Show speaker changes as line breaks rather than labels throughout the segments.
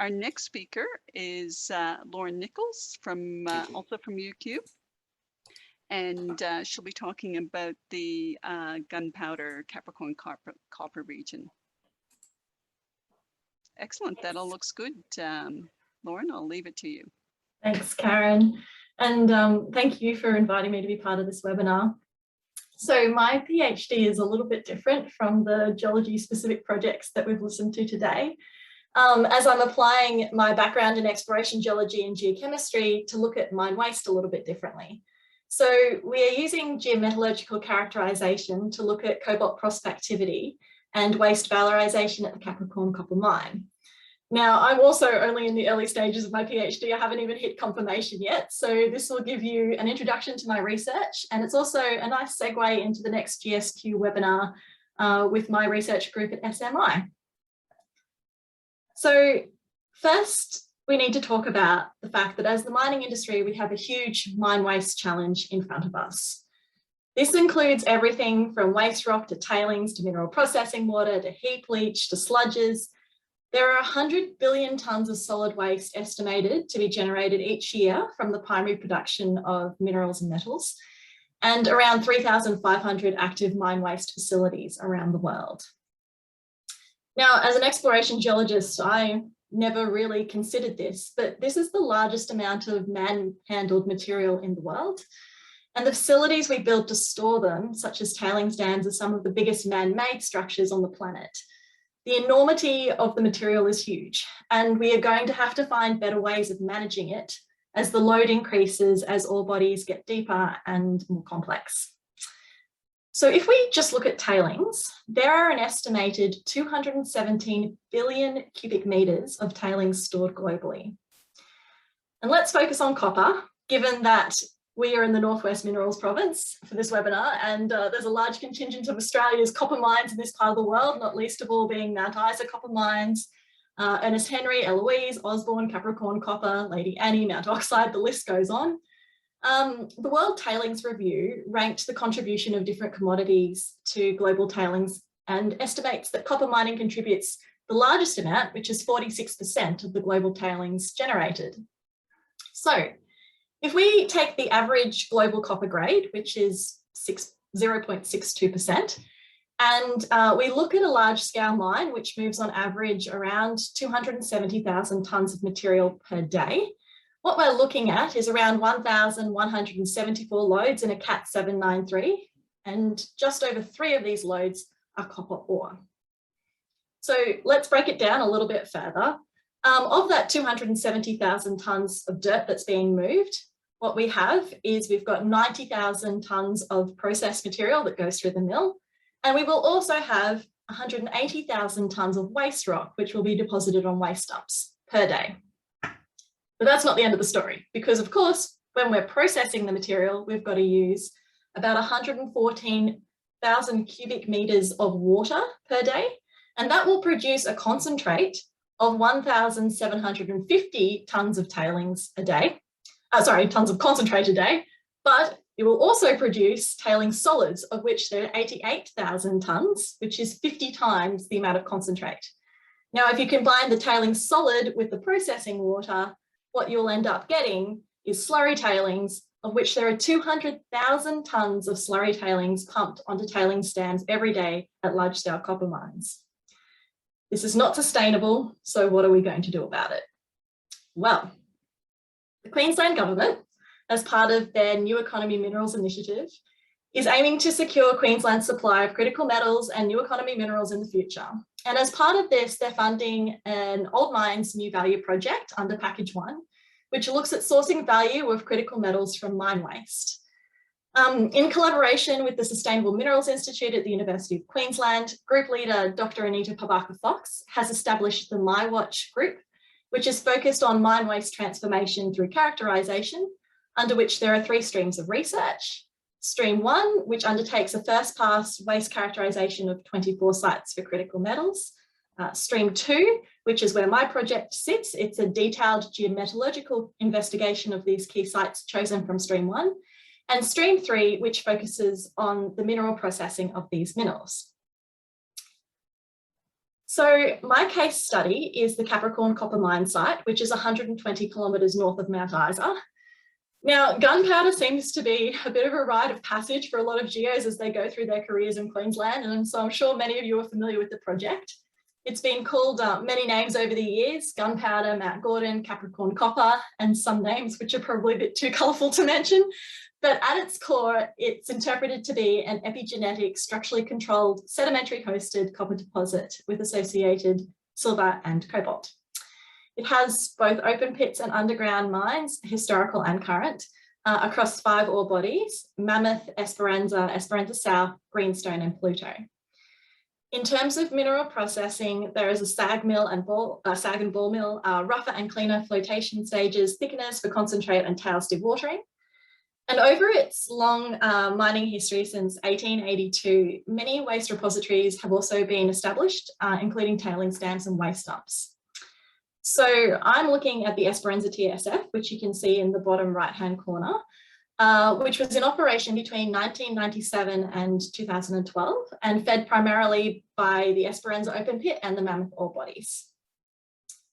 our next speaker is Loren Nicholls from also from UQ, and she'll be talking about the Gunpowder Capricorn Copper region. Excellent, that all looks good. Loren, I'll leave it to you.
Thanks, Karen, and thank you for inviting me to be part of this webinar. So my PhD is a little bit different from the geology specific projects that we've listened to today, as I'm applying my background in exploration geology and geochemistry to look at mine waste a little bit differently. So we are using geometallurgical characterisation to look at cobalt prospectivity and waste valorisation at the Capricorn Copper mine. Now, I'm also only in the early stages of my PhD. I haven't even hit confirmation yet. So this will give you an introduction to my research. And it's also a nice segue into the next GSQ webinar with my research group at SMI. So first, we need to talk about the fact that as the mining industry, we have a huge mine waste challenge in front of us. This includes everything from waste rock to tailings to mineral processing water to heap leach to sludges. There are 100 billion tonnes of solid waste estimated to be generated each year from the primary production of minerals and metals, and around 3,500 active mine waste facilities around the world. Now, as an exploration geologist, I never really considered this, but this is the largest amount of man-handled material in the world. And the facilities we build to store them, such as tailings dams, are some of the biggest man-made structures on the planet. The enormity of the material is huge, and we are going to have to find better ways of managing it as the load increases as ore bodies get deeper and more complex. So if we just look at tailings, there are an estimated 217 billion cubic meters of tailings stored globally. And let's focus on copper, given that we are in the Northwest Minerals Province for this webinar, and there's a large contingent of Australia's copper mines in this part of the world, not least of all being Mount Isa copper mines, Ernest Henry, Eloise, Osborne, Capricorn Copper, Lady Annie, Mount Oxide, the list goes on. The World Tailings Review ranked the contribution of different commodities to global tailings and estimates that copper mining contributes the largest amount, which is 46% of the global tailings generated. So, if we take the average global copper grade, which is 0.62%, and we look at a large scale mine, which moves on average around 270,000 tonnes of material per day, what we're looking at is around 1,174 loads in a Cat 793, and just over 3 of these loads are copper ore. So let's break it down a little bit further. Of that 270,000 tonnes of dirt that's being moved, what we have is we've got 90,000 tonnes of processed material that goes through the mill, and we will also have 180,000 tonnes of waste rock, which will be deposited on waste dumps per day. But that's not the end of the story, because of course, when we're processing the material, we've got to use about 114,000 cubic meters of water per day, and that will produce a concentrate of 1,750 tonnes of tailings a day. Tonnes of concentrate a day, but it will also produce tailings solids, of which there are 88,000 tonnes, which is 50 times the amount of concentrate. Now, if you combine the tailings solid with the processing water, what you'll end up getting is slurry tailings, of which there are 200,000 tonnes of slurry tailings pumped onto tailings dams every day at large-scale copper mines. This is not sustainable, so what are we going to do about it? Well, the Queensland government, as part of their New Economy Minerals Initiative, is aiming to secure Queensland's supply of critical metals and new economy minerals in the future. And as part of this, they're funding an Old Mines New Value project under Package 1, which looks at sourcing value of critical metals from mine waste. In collaboration with the Sustainable Minerals Institute at the University of Queensland, group leader Dr. Anita Pabaka-Fox has established the MyWatch group, which is focused on mine waste transformation through characterisation, under which there are 3 streams of research. Stream 1, which undertakes a first pass waste characterisation of 24 sites for critical metals. Stream 2, which is where my project sits, it's a detailed geometallurgical investigation of these key sites chosen from Stream 1. And Stream 3, which focuses on the mineral processing of these minerals. So my case study is the Capricorn Copper mine site, which is 120 kilometres north of Mount Isa. Now, gunpowder seems to be a bit of a rite of passage for a lot of geos as they go through their careers in Queensland, and so I'm sure many of you are familiar with the project. It's been called many names over the years: Gunpowder, Mount Gordon, Capricorn Copper, and some names which are probably a bit too colourful to mention. But at its core, it's interpreted to be an epigenetic, structurally controlled, sedimentary hosted copper deposit with associated silver and cobalt. It has both open pits and underground mines, historical and current, across 5 ore bodies: Mammoth, Esperanza, Esperanza South, Greenstone and Pluto. In terms of mineral processing, there is a sag mill and sag and ball mill, rougher and cleaner flotation stages, thickeners for concentrate and tails dewatering. And over its long mining history since 1882, many waste repositories have also been established, including tailings dams and waste dumps. So I'm looking at the Esperanza TSF, which you can see in the bottom right-hand corner, which was in operation between 1997 and 2012 and fed primarily by the Esperanza open pit and the Mammoth ore bodies.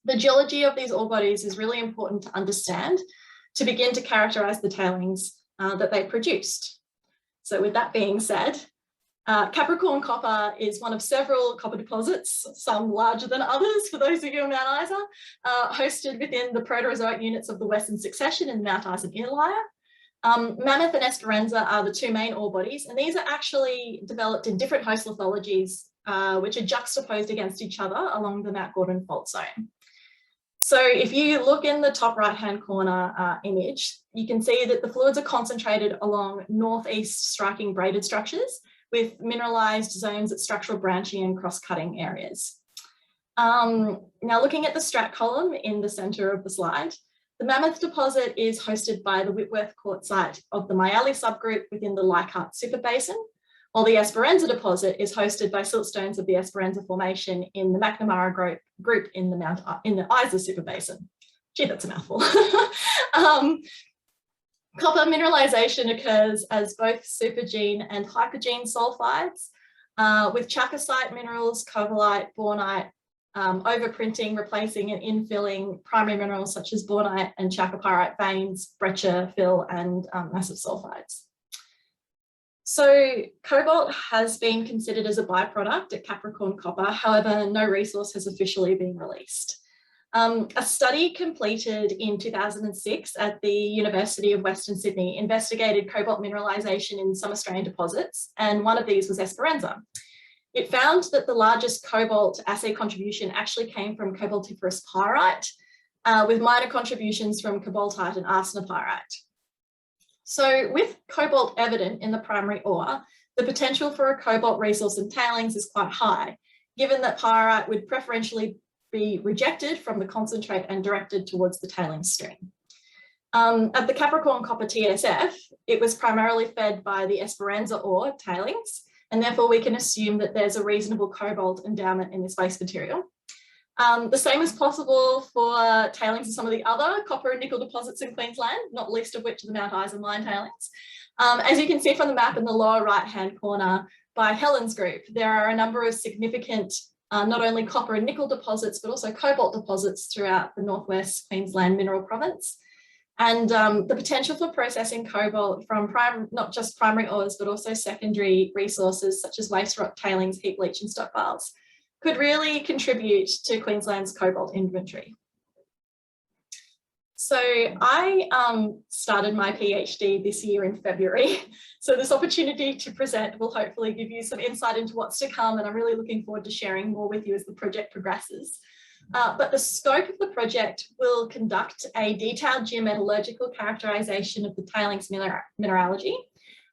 The geology of these ore bodies is really important to understand to begin to characterise the tailings that they produced. So with that being said, Capricorn Copper is one of several copper deposits, some larger than others for those of you in Mount Isa, hosted within the Proterozoic units of the Western Succession in the Mount Isa Interlayer. Mammoth and Esperanza are the 2 main ore bodies, and these are actually developed in different host lithologies, which are juxtaposed against each other along the Mount Gordon fault zone. So if you look in the top right-hand corner image, you can see that the fluids are concentrated along northeast striking braided structures with mineralized zones at structural branching and cross-cutting areas. Now looking at the strat column in the center of the slide, the Mammoth deposit is hosted by the Whitworth quartzite of the Myali subgroup within the Leichhardt Super Basin, while the Esperanza deposit is hosted by siltstones of the Esperanza Formation in the McNamara group in the Isa Super Basin. Gee, that's a mouthful. Copper mineralization occurs as both supergene and hypogene sulfides, with chalcocite minerals, cobalite, bornite, overprinting, replacing and infilling primary minerals such as bornite and chalcopyrite veins, breccia, fill, and massive sulfides. So cobalt has been considered as a byproduct at Capricorn Copper, however, no resource has officially been released. A study completed in 2006 at the University of Western Sydney investigated cobalt mineralisation in some Australian deposits, and one of these was Esperanza. It found that the largest cobalt assay contribution actually came from cobaltiferous pyrite, with minor contributions from cobaltite and arsenopyrite. So with cobalt evident in the primary ore, the potential for a cobalt resource in tailings is quite high, given that pyrite would preferentially be rejected from the concentrate and directed towards the tailings stream. At the Capricorn Copper TSF, it was primarily fed by the Esperanza ore tailings, and therefore we can assume that there's a reasonable cobalt endowment in this waste material. The same is possible for tailings of some of the other copper and nickel deposits in Queensland, not least of which are the Mount Isa mine tailings. As you can see from the map in the lower right-hand corner by Helen's group, there are a number of significant not only copper and nickel deposits, but also cobalt deposits throughout the Northwest Queensland mineral province. And the potential for processing cobalt from not just primary ores, but also secondary resources such as waste rock, tailings, heap leach and stockpiles could really contribute to Queensland's cobalt inventory. So I started my PhD this year in February. So this opportunity to present will hopefully give you some insight into what's to come, and I'm really looking forward to sharing more with you as the project progresses. But the scope of the project will conduct a detailed geometallurgical characterisation of the tailings mineralogy,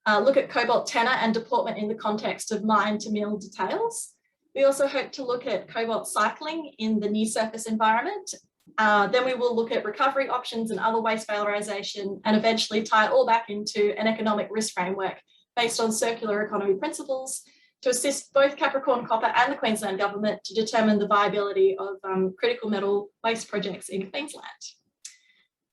look at cobalt tenor and deportment in the context of mine to mill details. We also hope to look at cobalt cycling in the near surface environment. Then we will look at recovery options and other waste valorisation, and eventually tie it all back into an economic risk framework based on circular economy principles to assist both Capricorn Copper and the Queensland Government to determine the viability of critical metal waste projects in Queensland.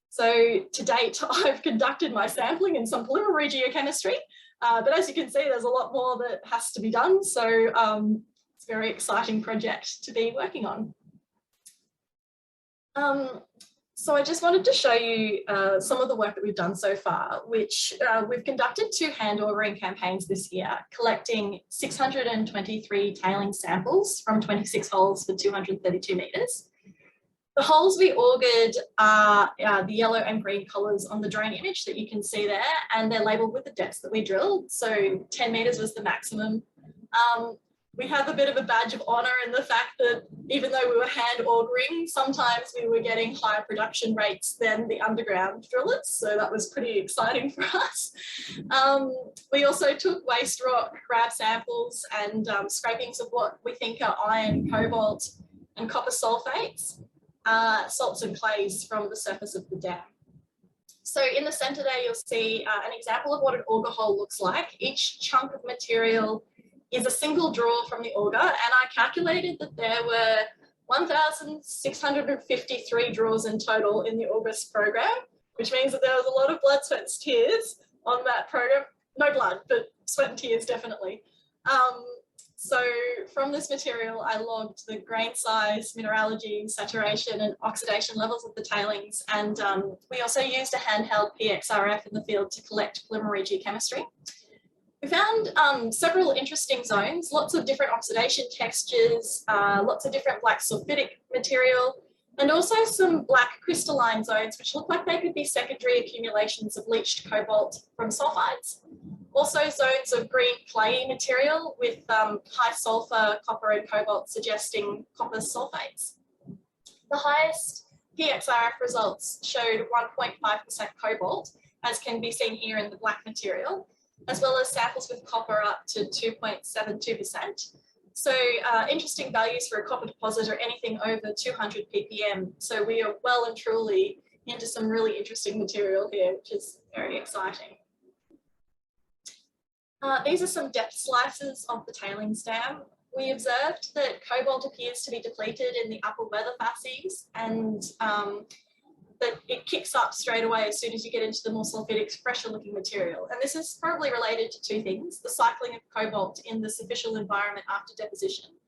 So to date, I've conducted my sampling and some preliminary geochemistry, but as you can see, there's a lot more that has to be done. So It's a very exciting project to be working on. So I just wanted to show you some of the work that we've done so far, which we've conducted 2 hand augering campaigns this year, collecting 623 tailing samples from 26 holes for 232 metres. The holes we augured are the yellow and green colours on the drone image that you can see there, and they're labelled with the depths that we drilled. So 10 metres was the maximum. We have a bit of a badge of honour in the fact that even though we were hand augering, sometimes we were getting higher production rates than the underground drillers. So that was pretty exciting for us. We also took waste rock, grab samples and scrapings of what we think are iron, cobalt and copper sulfates, salts and clays from the surface of the dam. So in the centre there, you'll see an example of what an auger hole looks like. Each chunk of material is a single draw from the auger, and I calculated that there were 1,653 draws in total in the August program, which means that there was a lot of blood, sweat and tears on that program. No blood, but sweat and tears definitely. So from this material, I logged the grain size, mineralogy, saturation and oxidation levels of the tailings, and we also used a handheld PXRF in the field to collect preliminary geochemistry. We found several interesting zones, lots of different oxidation textures, lots of different black sulfidic material, and also some black crystalline zones, which look like they could be secondary accumulations of leached cobalt from sulfides. Also zones of green clay material with high sulfur, copper and cobalt suggesting copper sulfates. The highest PXRF results showed 1.5% cobalt, as can be seen here in the black material, as well as samples with copper up to 2.72%. So interesting values for a copper deposit are anything over 200 ppm. So we are well and truly into some really interesting material here, which is very exciting. These are some depth slices of the tailings dam. We observed that cobalt appears to be depleted in the upper weather facies, and that it kicks up straight away as soon as you get into the more sulfidic, fresher looking material. And this is probably related to 2 things: the cycling of cobalt in the superficial environment after deposition,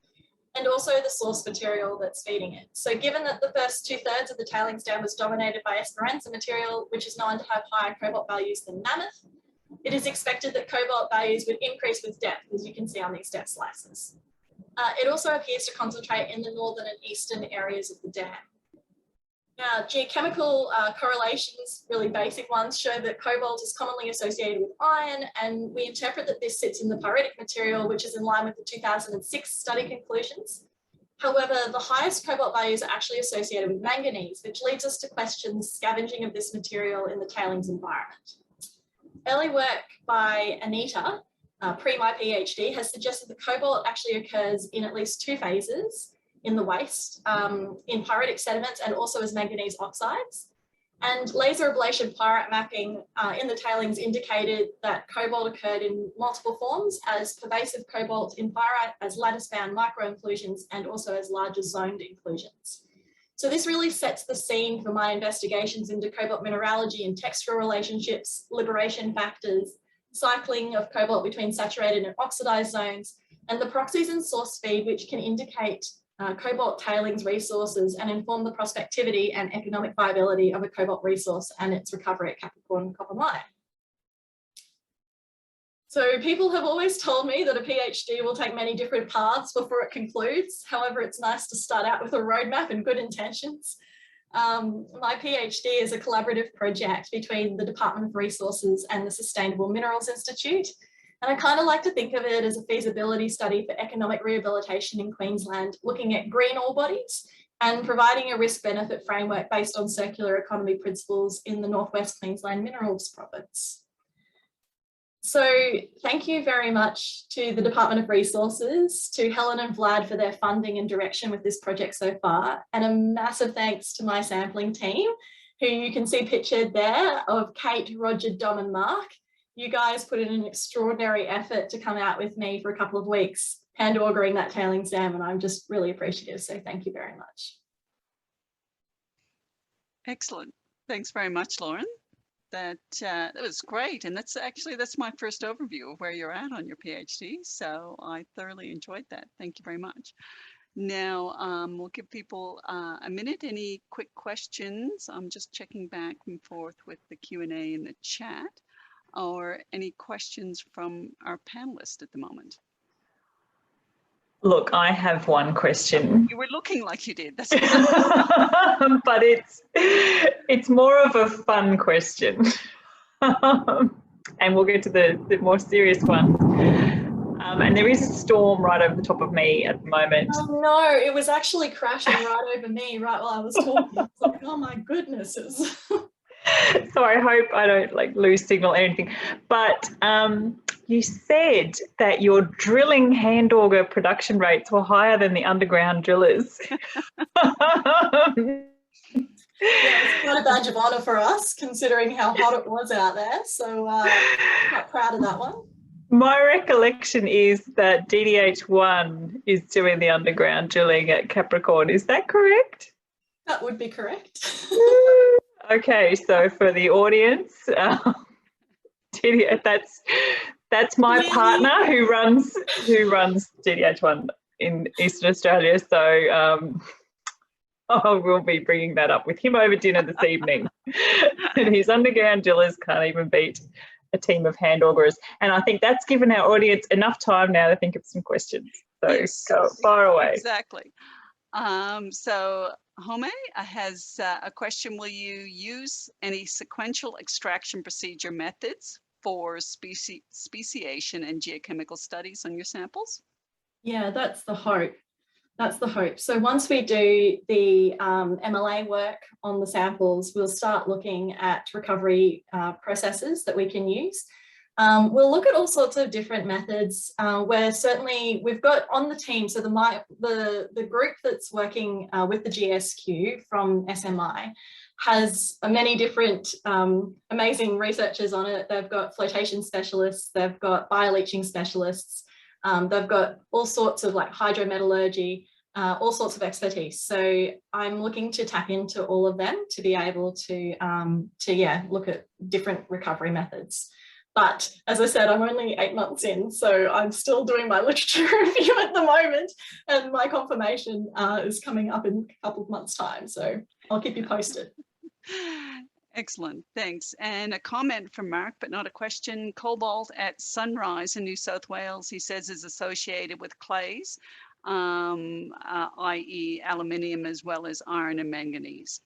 and also the source material that's feeding it. So given that the first 2/3 of the tailings dam was dominated by Esperanza material, which is known to have higher cobalt values than Mammoth, it is expected that cobalt values would increase with depth, as you can see on these depth slices. It also appears to concentrate in the northern and eastern areas of the dam. Now, geochemical correlations, really basic ones, show that cobalt is commonly associated with iron, and we interpret that this sits in the pyritic material, which is in line with the 2006 study conclusions. However, the highest cobalt values are actually associated with manganese, which leads us to question the scavenging of this material in the tailings environment. Early work by Anita, pre my PhD, has suggested that cobalt actually occurs in at least 2 phases in the waste, in pyritic sediments and also as manganese oxides. And laser ablation pyrite mapping in the tailings indicated that cobalt occurred in multiple forms as pervasive cobalt in pyrite, as lattice-bound micro-inclusions, and also as larger zoned inclusions. So this really sets the scene for my investigations into cobalt mineralogy and textural relationships, liberation factors, cycling of cobalt between saturated and oxidized zones, and the proxies and source feed, which can indicate cobalt tailings resources and inform the prospectivity and economic viability of a cobalt resource and its recovery at Capricorn Copper mine. So people have always told me that a PhD will take many different paths before it concludes. However, it's nice to start out with a roadmap and good intentions. My PhD is a collaborative project between the Department of Resources and the Sustainable Minerals Institute. And I kind of like to think of it as a feasibility study for economic rehabilitation in Queensland, looking at green ore bodies and providing a risk-benefit framework based on circular economy principles in the Northwest Queensland Minerals Province. So thank you very much to the Department of Resources, to Helen and Vlad for their funding and direction with this project so far, and a massive thanks to my sampling team, who you can see pictured there, of Kate, Roger, Dom and Mark. You guys put in an extraordinary effort to come out with me for a couple of weeks hand augering that tailings dam, and I'm just really appreciative, so thank you very much.
Excellent. Thanks very much, Loren. that was great. And that's my first overview of where you're at on your PhD. So I thoroughly enjoyed that. Thank you very much. Now, we'll give people a minute. Any quick questions? I'm just checking back and forth with the Q&A in the chat, or any questions from our panelists at the moment.
Look, I have one question.
You were looking like you did. That's
but it's more of a fun question. And we'll get to the more serious one. And there is a storm right over the top of me at the moment.
Oh no, it was actually crashing right over me right while I was talking. It's like, oh my goodnesses.
So I hope I don't like lose signal or anything. But you said that your drilling hand auger production rates were higher than the underground drillers.
Yeah, it's quite a badge of honour for us, considering how hot it was out there. So quite proud of that one.
My recollection is that DDH1 is doing the underground drilling at Capricorn. Is that correct?
That would be correct.
Okay, so for the audience, that's my partner who runs DDH1 in Eastern Australia. So I will be bringing that up with him over dinner this evening. And his underground drillers can't even beat a team of hand augers. And I think that's given our audience enough time now to think of some questions. So
yes,
go far away.
Exactly. So Home has a question. Will you use any sequential extraction procedure methods for speciation and geochemical studies on your samples?
Yeah, that's the hope. That's the hope. So once we do the MLA work on the samples, we'll start looking at recovery processes that we can use. We'll look at all sorts of different methods where certainly we've got on the team, so the group that's working with the GSQ from SMI has many different amazing researchers on it. They've got flotation specialists, they've got bioleaching specialists, they've got all sorts of like hydrometallurgy, all sorts of expertise. So I'm looking to tap into all of them to be able to look at different recovery methods. But as I said, I'm only 8 months in, so I'm still doing my literature review at the moment, and my confirmation is coming up in a couple of months' time. So I'll keep you posted.
Excellent, thanks. And a comment from Mark, but not a question. Cobalt at Sunrise in New South Wales, he says, is associated with clays, i.e. aluminium as well as iron and manganese.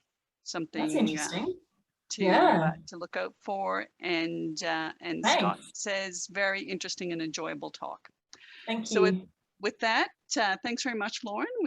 Something
that's interesting.
To look out for. And Scott says, very interesting and enjoyable talk.
Thank you.
So with that, thanks very much, Loren.